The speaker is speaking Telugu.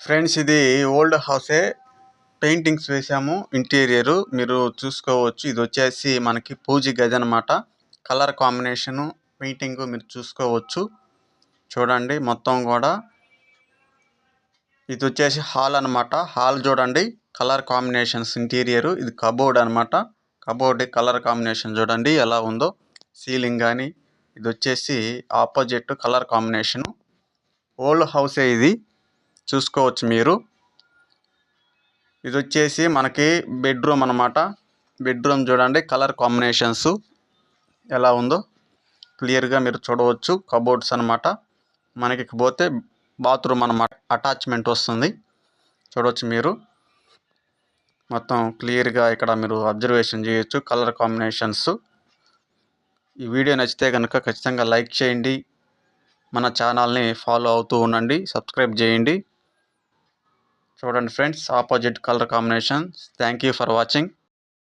ఫ్రెండ్స్, ఇది ఓల్డ్ హౌసే. పెయింటింగ్స్ వేసాము. ఇంటీరియర్ మీరు చూసుకోవచ్చు. ఇది వచ్చేసి మనకి పూజ గది అనమాట. కలర్ కాంబినేషను పెయింటింగ్ మీరు చూసుకోవచ్చు. చూడండి మొత్తం కూడా. ఇది వచ్చేసి హాల్ అనమాట. హాల్ చూడండి, కలర్ కాంబినేషన్స్ ఇంటీరియర్. ఇది కబోర్డ్ అనమాట. కబోర్డ్ కలర్ కాంబినేషన్ చూడండి ఎలా ఉందో. సీలింగ్ కానీ ఇది వచ్చేసి ఆపోజిట్ కలర్ కాంబినేషను. ఓల్డ్ హౌసే ఇది, చూసుకోవచ్చు మీరు. ఇది వచ్చేసి మనకి బెడ్రూమ్ అనమాట. బెడ్రూమ్ చూడండి కలర్ కాంబినేషన్స్ ఎలా ఉందో క్లియర్గా మీరు చూడవచ్చు. కబోర్డ్స్ అనమాట. మనకి పోతే బాత్రూమ్ అనమాట, అటాచ్మెంట్ వస్తుంది. చూడవచ్చు మీరు మొత్తం క్లియర్గా ఇక్కడ మీరు అబ్జర్వేషన్ చేయొచ్చు కలర్ కాంబినేషన్స్. ఈ వీడియో నచ్చితే కనుక ఖచ్చితంగా లైక్ చేయండి. మన ఛానల్ని ఫాలో అవుతూ ఉండండి, సబ్స్క్రైబ్ చేయండి. చూడండి friends, opposite colour combination. Thank you for watching.